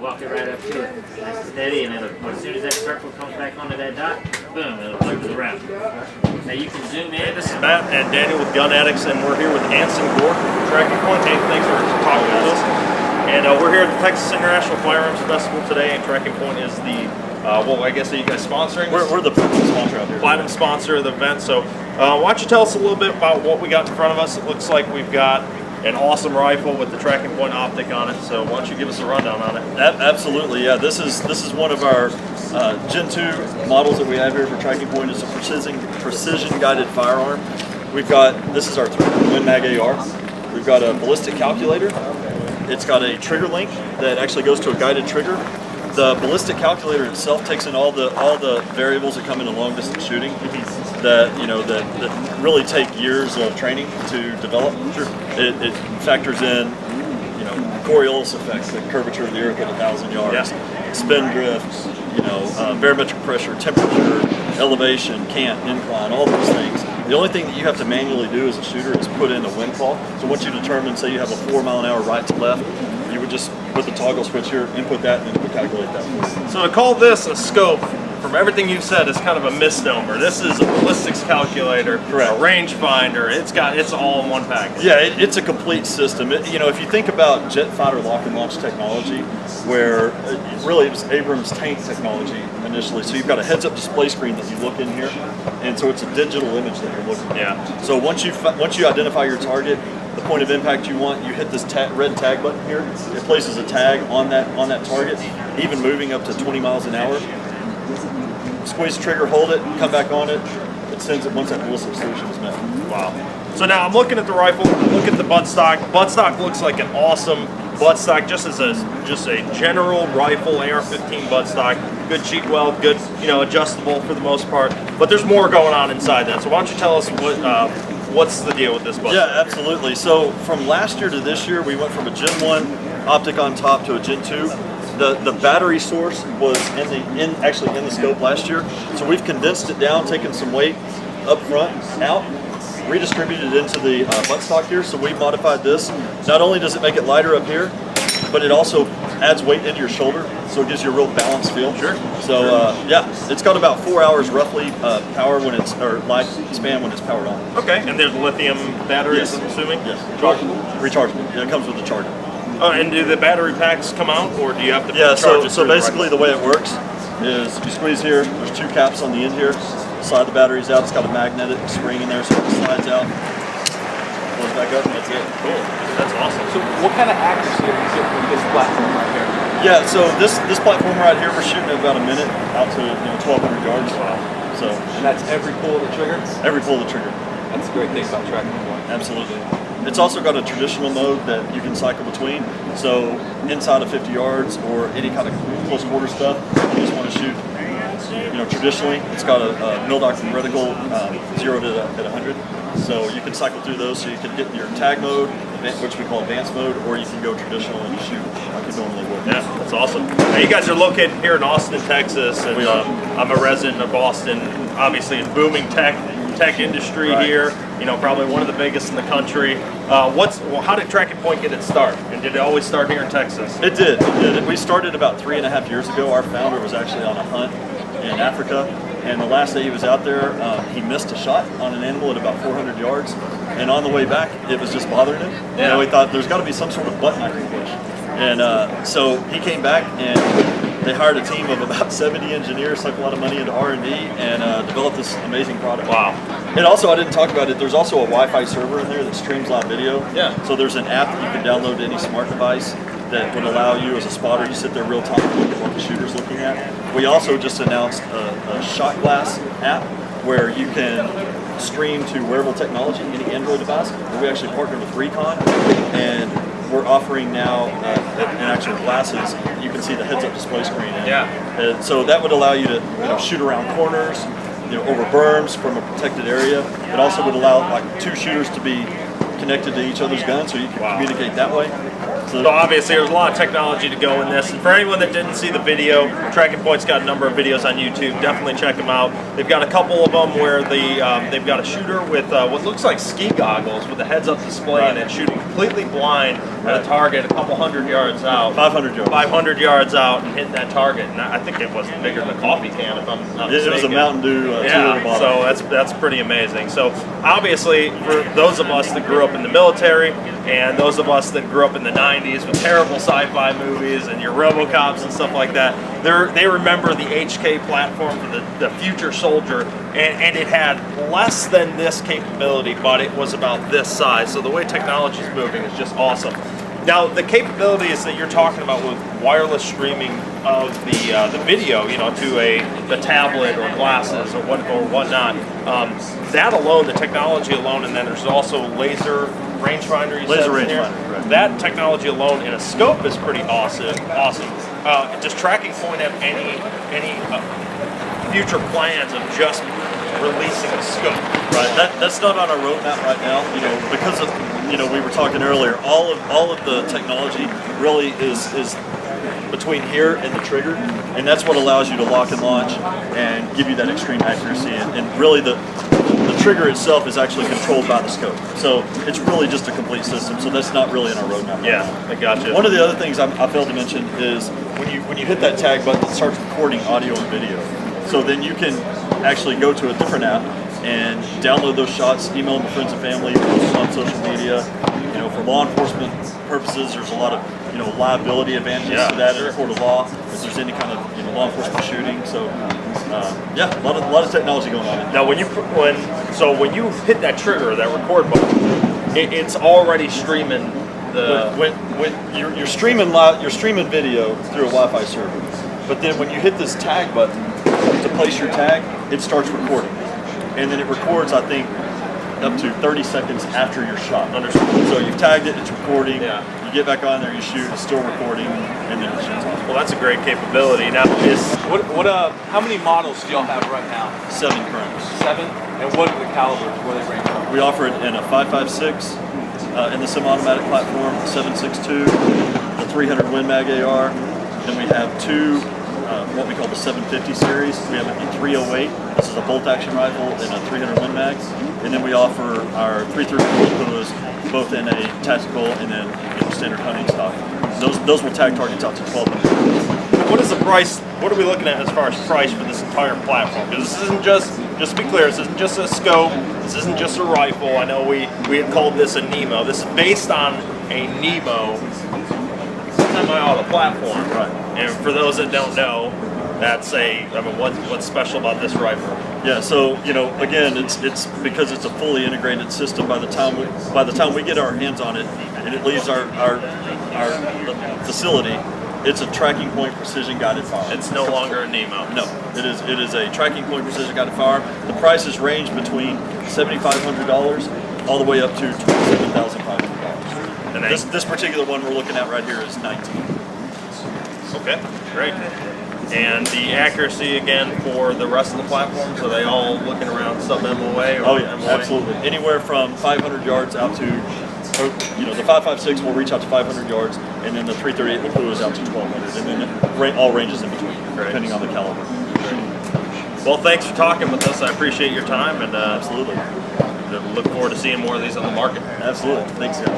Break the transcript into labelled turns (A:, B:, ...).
A: walk it right up to it, nice and steady, and it'll, as soon as that circle comes back onto that dot, boom, it'll move around. Now you can zoom in.
B: This is Matt and Daniel with Gun Addicts, and we're here with Anson Gordon from TrackingPoint. Hey, thanks for talking with us. And we're here at the Texas International Firearms Festival today, and TrackingPoint is the, well, I guess are you guys sponsoring?
C: We're the platinum sponsor out here.
B: Platinum sponsor of the event. So why don't you tell us a little bit about what we got in front of us? It looks like we've got an awesome rifle with the TrackingPoint optic on it. So why don't you give us a rundown on it?
C: Absolutely, yeah. This is one of our Gen 2 models that we have here for TrackingPoint. It's a precision guided firearm. We've got, this is our Twin Mag AR. We've got a ballistic calculator. It's got a trigger link that actually goes to a guided trigger. The ballistic calculator itself takes in all the variables that come into long distance shooting that really take years of training to develop. Sure. It factors in Coriolis effects, the curvature of the earth at 1,000 yards, spin drift, barometric pressure, temperature, elevation, cant, incline, all those things. The only thing that you have to manually do as a shooter is put in a windfall. So once you determine, say you have a 4 mile an hour right to left, you would just, with the toggle switch here, input that and then it would calculate that.
B: So to call this a scope, from everything you've said, is kind of a misnomer. This is a ballistics calculator,
C: correct,
B: a rangefinder. It's all in one package.
C: Yeah, it's a complete system. If you think about jet fighter lock and launch technology, where really it was Abrams tank technology initially. So you've got a heads-up display screen that you look in here, and so it's a digital image that you're looking at.
B: Yeah.
C: So once you identify your target, the point of impact you want, you hit this red tag button here. It places a tag on that target, even moving up to 20 miles an hour. Squeeze the trigger, hold it, come back on it. It sends it once that ballistic solution is met.
B: Wow. So now I'm looking at the rifle, look at the buttstock. Buttstock looks like an awesome buttstock, just a general rifle, AR-15 buttstock. Good cheek weld, good, adjustable for the most part. But there's more going on inside that. So why don't you tell us what's the deal with this buttstock?
C: Yeah, absolutely. So from last year to this year, we went from a Gen 1 optic on top to a Gen 2. The battery source was actually in the scope last year, so we've condensed it down, taken some weight up front, out, redistributed it into the buttstock here. So we modified this. Not only does it make it lighter up here, but it also adds weight into your shoulder, so it gives you a real balanced feel.
B: Sure.
C: So yeah, it's got about 4 hours roughly power when it's, or lifespan when it's powered on.
B: Okay, and there's lithium batteries,
C: Yes.
B: I'm assuming?
C: Yes.
B: Rechargeable?
C: Rechargeable. Yeah, it comes with a charger.
B: Oh, and do the battery packs come out, or do you have to
C: Yeah,
B: charge it
C: so
B: through
C: basically the way it works is you squeeze here, there's 2 caps on the end here, slide the batteries out, it's got a magnetic spring in there so it slides out, goes back up, and that's it.
B: Cool, that's awesome.
D: So what kind of accuracy are you getting with this platform right here?
C: Yeah, so this platform right here, we're shooting at about a minute out to 1,200 yards.
B: Wow.
C: So
D: And that's every pull of the trigger?
C: every pull of the trigger.
D: That's the great thing about TrackingPoint.
C: Absolutely. It's also got a traditional mode that you can cycle between. So inside of 50 yards or any kind of close quarter stuff, you just want to shoot, traditionally. It's got a mil-doctrine reticle 0 to 100. So you can cycle through those. So you can get your tag mode, which we call advanced mode, or you can go traditional and shoot like you normally would.
B: Yeah, that's awesome. Now, you guys are located here in Austin, Texas, and
C: We are.
B: I'm a resident of Austin, obviously in booming tech industry
C: Right.
B: here. Probably one of the biggest in the country. How did TrackingPoint get its start? And did it always start here in Texas?
C: It did. We started about 3.5 years ago. Our founder was actually on a hunt in Africa, and the last day he was out there, he missed a shot on an animal at about 400 yards, and on the way back, it was just bothering him.
B: Yeah.
C: We thought there's got to be some sort of button I can push, and so he came back and they hired a team of about 70 engineers, sunk a lot of money into R&D, and developed this amazing product.
B: Wow.
C: And also, I didn't talk about it, there's also a Wi-Fi server in there that streams live video.
B: Yeah.
C: So there's an app that you can download to any smart device that would allow you as a spotter to sit there real time and look at what the shooter's looking at. We also just announced a shot glass app where you can stream to wearable technology, any Android device. And we actually partnered with Recon, and we're offering now in actual glasses, you can see the heads-up display screen. And so that would allow you to shoot around corners, over berms from a protected area. It also would allow like 2 shooters to be connected to each other's guns, so you can communicate that way.
B: So obviously there's a lot of technology to go in this, and for anyone that didn't see the video, TrackingPoint's got a number of videos on YouTube. Definitely check them out. They've got a couple of them where they've got a shooter with what looks like ski goggles with a heads-up display and it's shooting completely blind at a target a couple 100 yards out.
C: 500 yards.
B: 500 yards out and hitting that target. And I think it was bigger than a coffee can, if I'm not mistaken.
C: It was a Mountain Dew.
B: Yeah, so that's pretty amazing. So obviously, for those of us that grew up in the military and those of us that grew up in the 90s with terrible sci-fi movies and your RoboCops and stuff like that, they remember the HK platform for the future soldier, and it had less than this capability, but it was about this size. So the way technology is moving is just awesome. Now, the capabilities that you're talking about with wireless streaming of the video, you know, to the tablet or glasses or whatnot, that alone, the technology alone, and then there's also laser rangefinder.
C: Laser rangefinder, right.
B: That technology alone in a scope is pretty awesome. Does TrackingPoint have any future plans of just releasing a scope?
C: Right. That's not on our roadmap right now. You know, because of, you know, we were talking earlier. All of the technology really is between here and the trigger, and that's what allows you to lock and launch and give you that extreme accuracy. And really, the trigger itself is actually controlled by the scope. So it's really just a complete system. So that's not really in our roadmap.
B: Yeah, I got you.
C: One of the other things I failed to mention is when you hit that tag button, it starts recording audio and video. So then you can actually go to a different app and download those shots, email them to friends and family, post them on social media. You know, for law enforcement purposes, there's a lot of, you know, liability advantages to that in a court of law if there's any kind of, you know, law enforcement shooting. So yeah, a lot of technology going on.
B: Now, when you hit that trigger, that record button, it's already streaming the.
C: When you're streaming video through a Wi-Fi server, but then when you hit this tag button to place your tag, it starts recording, and then it records, I think, up to 30 seconds after your shot.
B: Understood.
C: So you've tagged it, it's recording.
B: Yeah.
C: You get back on there, you shoot, it's still recording, and then it shoots off.
B: Well, that's a great capability. Now,
D: How many models do y'all have right now?
C: 7 currently.
D: 7? And what are the calibers? Where they range from?
C: We offer it in a 5.56 in the semi-automatic platform, 7.62, the 300 Win Mag AR. Then we have 2, what we call the 750 series. We have a 308. This is a bolt action rifle and a 300 Win Mag. And then we offer our 330 Kulas, both in a tactical and then standard hunting stock. Those will tag targets out to 1200.
B: what is the price? What are we looking at as far as price for this entire platform? Because this isn't just to be clear, this isn't just a scope. This isn't just a rifle. I know we had called this a Nemo. This is based on a Nemo semi-auto platform.
C: Right.
B: And for those that don't know, what's special about this rifle?
C: Yeah, so you know, again, it's because it's a fully integrated system. By the time we get our hands on it and it leaves our facility, it's a TrackingPoint precision guided firearm.
B: It's no longer a Nemo.
C: No, it is a TrackingPoint precision guided firearm. The prices range between $7,500 all the way up to $27,500. And this particular one we're looking at right here is 19.
B: Okay, great. And the accuracy again for the rest of the platforms, are they all looking around sub-MOA?
C: Oh yeah, absolutely. Anywhere from 500 yards out to, you know, the 5.56 will reach out to 500 yards, and then the 338 Mikulu is out to 1,200, and then it all ranges in between, depending on the caliber.
B: Well, thanks for talking with us. I appreciate your time, and
C: Absolutely.
B: look forward to seeing more of these on the market.
C: Absolutely. Thanks, guys.